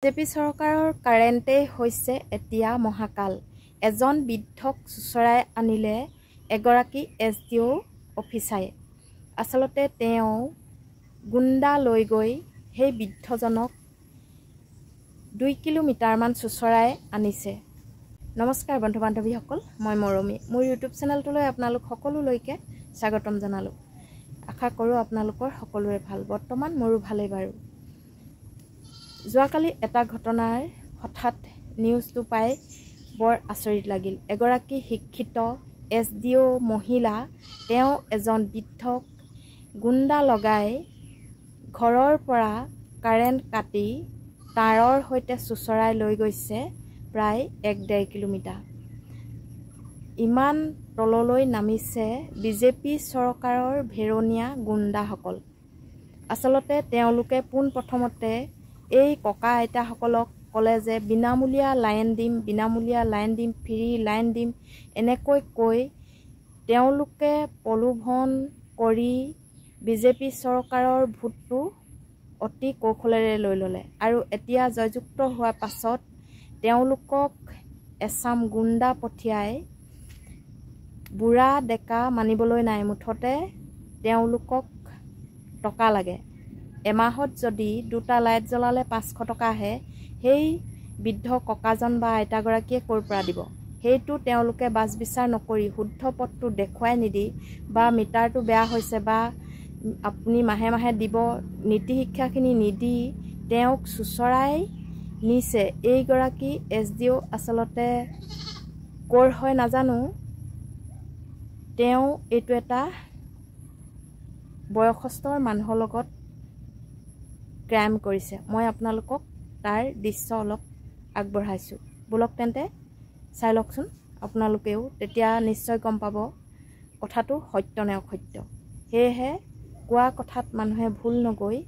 BJP চৰকাৰৰ কাৰেণ্টেই হৈছে এতিয়া মহাকাল। এজন বৃদ্ধক চুচৰাই আনিলে এগৰাকী SDO অফিচাৰে। আচলতে তেওঁ গুণ্ডা লৈ গৈ সেই বৃদ্ধজনক 2 কিলোমিটাৰমান চুচৰাই আনিছে। নমস্কাৰ বন্ধু বান্ধৱীসকল, মই মৰমী। মোৰ ইউটিউব চেনেলটোলৈ আপোনালোক সকলোলৈকে স্বাগতম জনালোঁ। আশা কৰোঁ আপোনালোকৰ সকলোৰে ভাল। বৰ্তমান মোৰো ভালেই বাৰু। যোৱাকালি এটা ঘটনাৰ হঠাৎ নিউজটো পাই বৰ আচৰিত লাগিল। এগৰাকী শিক্ষিত SDO মহিলা, তেওঁ এজন বৃদ্ধক গুণ্ডা লগাই ঘৰৰ পৰা কাৰেণ্ট কাটি তাঁৰৰ সৈতে চুচৰাই লৈ গৈছে প্ৰায় 1-1.5 কিলোমিটাৰ। ইমান তললৈ নামিছে বিজেপি চৰকাৰৰ ভেৰণীয়া গুণ্ডাসকল। আচলতে তেওঁলোকে পোনপ্ৰথমতে এই ককা আইতাসকলক ক'লে যে বিনামূলীয়া লাইন দিম, ফ্ৰী লাইন দিম, এনেকৈ কৈ তেওঁলোকে প্ৰলোভন কৰি বিজেপি চৰকাৰৰ ভোটটো অতি কৌশলেৰে লৈ ল'লে। আৰু এতিয়া জয়যুক্ত হোৱাৰ পাছত তেওঁলোকক এচাম গুণ্ডা পঠিয়াই বুঢ়া ডেকা মানিবলৈ নাই। মুঠতে তেওঁলোকক টকা লাগে। এমাহত যদি 2টা লাইট জ্বলালে 500 টকা আহে, সেই বৃদ্ধ ককাজন বা আইতাগৰাকীয়ে ক'ৰ পৰা দিব? সেইটো তেওঁলোকে বাছ বিচাৰ নকৰি, শুদ্ধ পথটো দেখুৱাই নিদি বা মিটাৰটো বেয়া হৈছে বা আপুনি মাহে মাহে দিব, নীতি শিক্ষাখিনি নিদি তেওঁক চুচৰাই নিছে। এইগৰাকী SDO আচলতে ক'ৰ হয় নাজানো, তেওঁ এইটো এটা বয়সস্থ মানুহৰ লগত ক্ৰাইম কৰিছে। মই আপোনালোকক তাৰ দৃশ্য অলপ আগবঢ়াইছোঁ। বলক তেন্তে চাই লওকচোন আপোনালোকেও, তেতিয়া নিশ্চয় গম পাব কথাটো সত্য নে অসত্য। সেয়েহে কোৱা কথাত মানুহে ভুল নগৈ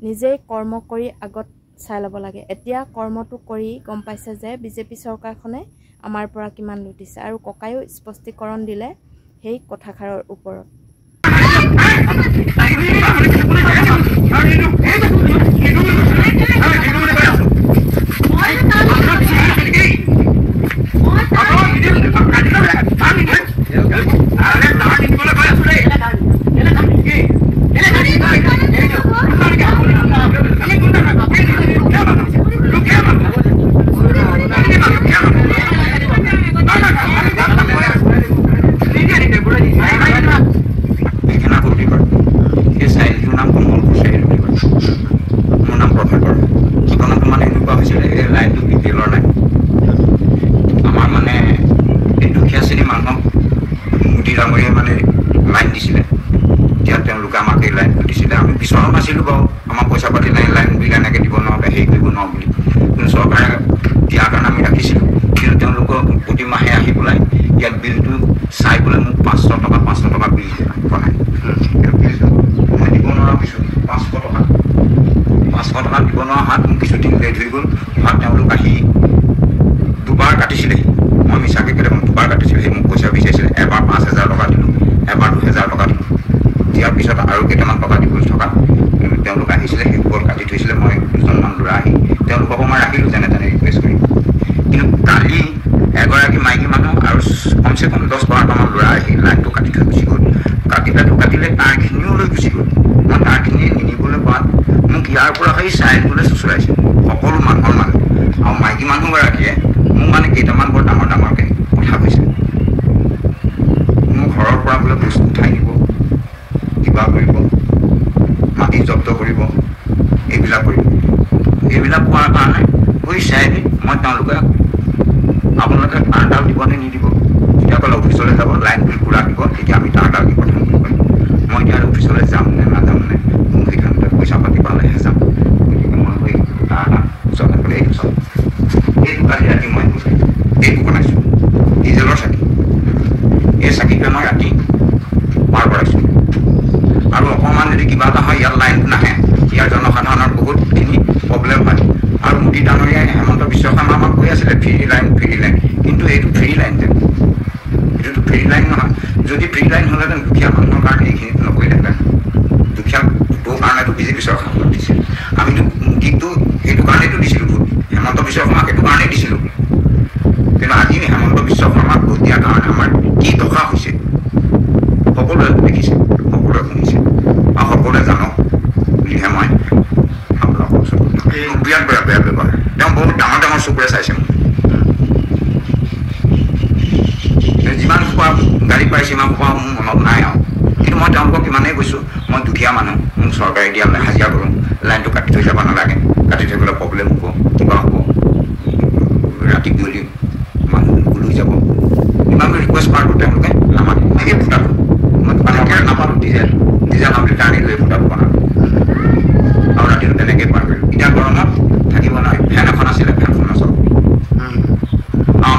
নিজেই কৰ্ম কৰি আগত চাই ল'ব লাগে। এতিয়া কৰ্মটো কৰি গম পাইছে যে বিজেপি চৰকাৰখনে আমাৰ পৰা কিমান লুটিছে, আৰু ককায়ো স্পষ্টীকৰণ দিলে সেই কথাষাৰৰ ওপৰত। লাইন দিছিলে, এতিয়া তেওঁলোকে আমাক এই লাইন দিছিলে। আমি বিচৰা নাছিলোঁ বাৰু, আমাৰ পইচা পাতি লাইন বিল এনেকৈ দিব নোৱাৰে, হেৰি কৰিব নোৱাৰোঁ বুলি। কিন্তু চৰকাৰে দিয়াৰ কাৰণে আমি ৰাখিছিলোঁ। কিন্তু তেওঁলোকৰ প্ৰতি মাহে আহি পেলাই ইয়াত বিলটো চাই পেলাই মোক 500 টকা বিল বনাই বিলটো মই দিব নোৱাৰা হৈছোঁ। 500 টকা দিব নোৱাৰা হাত মোক কিছুদিন লেট হৈ গ'ল। তেওঁলোক আহি 2বাৰ কাটিছিলেহি। মই মিছাকৈ কেলে 2বাৰ কাটিছিলোঁ। মোক পইচা বিচাৰিছিলে। এবাৰ 5,000 টকা দিলোঁ, এবাৰ 2,000 টকা দিলোঁ। দিয়াৰ পিছত আৰু কেইটামান টকা দিবলৈ থকা তেওঁলোক আহিছিলে, সেইবোৰ কাটি থৈছিলে। মই 2জনমান ল'ৰা আহি তেওঁলোককো মই ৰাখিলোঁ যেনে তেনে ৰিকুৱেষ্ট কৰি। কিন্তু কালি এগৰাকী মাইকী মানুহ আৰু কমচে কম 10-12টামান ল'ৰা আহি লাইনটো কাটি থৈ গুচি গ'ল। কাটিলে তাঁৰখিনিও লৈ গুচি গ'ল। মই তাঁৰখিনি নিনিবলৈ কোৱাত মোক ইয়াৰ পৰা সেই চাইডলৈ চুচৰাইছে সকলো মানুহৰ মানুহ। আৰু মাইকী মানুহগৰাকীয়ে মোক মানে কেইটামান বৰ ডাঙৰকৈ কথা কৈছে। মোৰ ঘৰৰ পৰা বোলে বস্তু উঠাই নিব, কিবা কৰিব, মাটি জব্দ কৰিব, এইবিলাক কৰিব। এইবিলাক কোৱাৰ কাৰণে গৈ চাই দি মই তেওঁলোকে আপোনালোকে তাঁৰডাল দিবনে নিদিব? তেতিয়া ক'লে অফিচলৈ যাব, লাইন বিল পূৰা দিব, তেতিয়া আমি তাঁৰডাল দি পঠাম বুলি ক'লে। মই এতিয়া অফিচলৈ যাম নে নাযাম নে, মোক সেইকাৰণে পইচা পাতি পালেহে যাম। গতিকে মই সেই তাঁৰডাল ওচৰলৈ গ'লে এইটো চাওঁ, এইটো কালি ৰাতি মই এইটো বনাইছোঁ ডিজেলৰ চাকি। এই চাকিটোৱে মই ৰাতি পাৰ কৰাইছোঁ। আৰু অকণমান যদি কিবা এটা হয়, ইয়াত লাইনটো নাহে, ইয়াৰ জনসাধাৰণৰ বহুতখিনি প্ৰব্লেম হয়। আৰু মোদী ডাঙৰীয়াই হেমন্ত বিশ্ব শৰ্মা আমাক কৈ আছিলে ফ্ৰী লাইন। কিন্তু এইটো ফ্ৰী লাইন যেন, এইটোতো ফ্ৰী লাইন নহয়। যদি ফ্ৰী লাইন হ'লেহেঁতেন দুখীয়া মানুহৰ কাৰণে এইখিনিত নকৰিলেহেঁতেন। দুখীয়া কাৰণেতো বিজেপি চৰকাৰ দিছে। আমিতো দিনটো সেইটো কাৰণেতো দিছিলোঁ ভোট হেমন্ত বিশ্ব শৰ্মাক সেইটো কাৰণেই দিছিলোঁ কিন্তু আজি হেমন্ত বিশ্ব শৰ্মাক ভোট দিয়াৰ কাৰণে আমাৰ কি দশা হৈছে সকলোৱে দেখিছে সকলোৱে শুনিছে আৰু সকলোৱে জানক বুলিহে মই আপোনালোকৰ ওচৰত বিৰাট বেয়া বেয়া ব্যৱহাৰ তেওঁ বহুত ডাঙৰ ডাঙৰ চকুৰে চাইছে মোক যিমান খোৱা গাড়ী পাইছে সিমান খোৱা মোৰ মনত নাই আৰু কিন্তু মই তেওঁলোকক ইমানেই কৈছোঁ মই দুখীয়া মানুহ মোক চৰকাৰে দিয়া হাজিৰা কৰোঁ লাইনটো কাটি থৈ যাব নালাগে কাটি থৈ গ'লে প্ৰব্লেম হ'ব কিবা হ'ব ৰাতি বিয়লি মানুহ লৈ যাব ইমান ৰিকুৱেষ্ট কৰাটো তেওঁলোকে আমাক এই ফুটাটো মই পানীকে নাপালোঁ ডিজেল নামটো টানি লৈ ফুটাটো বনালোঁ আৰু ৰাতিটো তেনেকৈ পাৰ কৰিলোঁ এতিয়া গৰমত থাকিব নোৱাৰে ফেন এখন আছিলে ফেনখন নচলে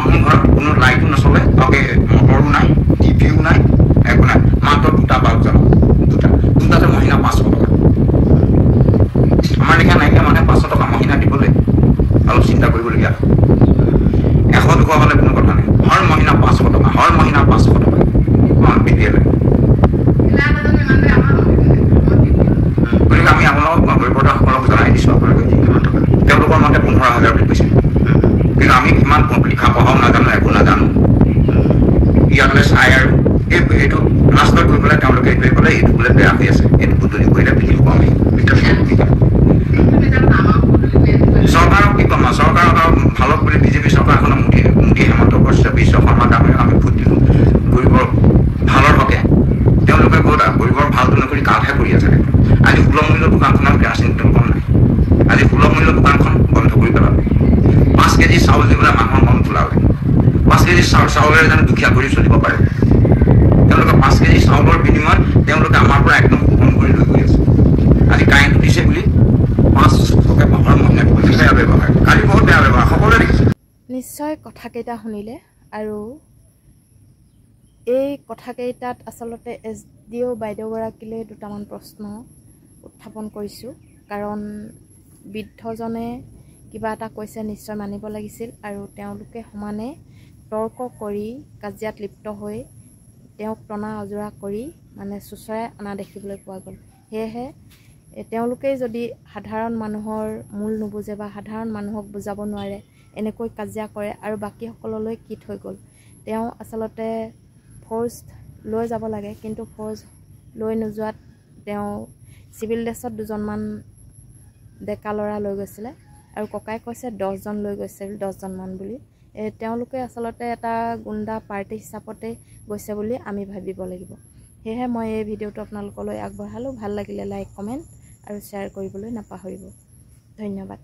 মোৰ ঘৰত কোনো লাইটো নচলে আৰু মটৰো নাই টিভিও নাই একো নাই মাত্ৰ দুটা বাল্ব জ্বলাওঁ দুটাতে মহিনা 500 টকা আমাৰ লেখীয়া নাইকিয়া মানুহে 500 টকা মহিনা দিবলৈ অলপ চিন্তা কৰিবলগীয়া 100-200 হ'লে কোনো কথা নাই হৰ মহিনা 500 টকা হৰ মহিনা 500 টকা বিপিএলে গতিকে আমি আপোনালোকক ৰিপৰ্টাৰসকলক জনাই দিছোঁ আপোনালোকে তেওঁলোকৰ মতে 15,000 বুলি কৈছে কিন্তু আমি ইমান লিখা পঢ়াও নাজানো একো নাজানো ইয়ালৈ চাই আৰু এইটো লাষ্টত গৈ পেলাই তেওঁলোকে এইটোৱে ক'লে এইটো বোলে বেয়া হৈ আছে এইটো বুটলি কৰিলে বিক্ৰী কৰোঁ আমি চৰকাৰক কি ক'ম চৰকাৰক ভালক বুলি বিজেপি চৰকাৰখনক মুঠি হেমন্ত বিশ্ব শৰ্মাক আমি ভোট দিলোঁ গৰীবৰ ভালৰ হকে তেওঁলোকে ক'ত গৰীবৰ ভালটো নকৰি কামহে কৰি আছে আজি সুলভ মূল্য দোকানখনৰ কেৰাচিন তেল কম নাই আজি সুলভ মূল্য দোকানখন বন্ধ কৰি পেলালে 5 কেজি চাউল দিবলৈ মানুহৰ মন ফুলালে 5 কেজি চাউলেৰে জানো দুখীয়া কৰি চলিব পাৰে তেওঁলোকে 5 কেজি চাউলৰ বিনিময়ত তেওঁলোকে আমাৰ পৰা একদম শোষণ কৰি লৈ গৈ আছে আজি কাৰেণ্টটো দিছে বুলি 500 টকা হৰ মহিনা বেয়া ব্যৱহাৰ কালি বহুত বেয়া ব্যৱহাৰ সকলোৱে দেখিছে নিশ্চয় কথাকেইটা শুনিলে আৰু এই কথাকেইটাত আচলতে SDO বাইদেউগৰাকীলৈ দুটামান প্ৰশ্ন উত্থাপন কৰিছোঁ কাৰণ বৃদ্ধজনে কিবা এটা কৈছে নিশ্চয় মানিব লাগিছিল আৰু তেওঁলোকে সমানে তৰ্ক কৰি কাজিয়াত লিপ্ত হৈ তেওঁক টনা অজৰা কৰি মানে চুচৰাই অনা দেখিবলৈ পোৱা গ'ল সেয়েহে তেওঁলোকেই যদি সাধাৰণ মানুহৰ মূল নুবুজে বা সাধাৰণ মানুহক বুজাব নোৱাৰে এনেকৈ কাজিয়া কৰে আৰু বাকীসকললৈ কি থৈ গ'ল তেওঁ আচলতে ফৌজ লৈ যাব লাগে কিন্তু ফৌজ লৈ নোযোৱাত তেওঁ চিভিল ড্ৰেছত দুজনমান ডেকা ল'ৰা লৈ গৈছিলে আৰু ককাই কৈছে 10জন লৈ গৈছিল 10জনমান বুলি তেওঁলোকে আচলতে এটা গুণ্ডা পাৰ্টি হিচাপতে গৈছে বুলি আমি ভাবিব লাগিব সেয়েহে মই এই ভিডিঅ'টো আপোনালোকলৈ আগবঢ়ালোঁ ভাল লাগিলে লাইক কমেণ্ট আৰু শ্বেয়াৰ কৰিবলৈ নাপাহৰিব ধন্যবাদ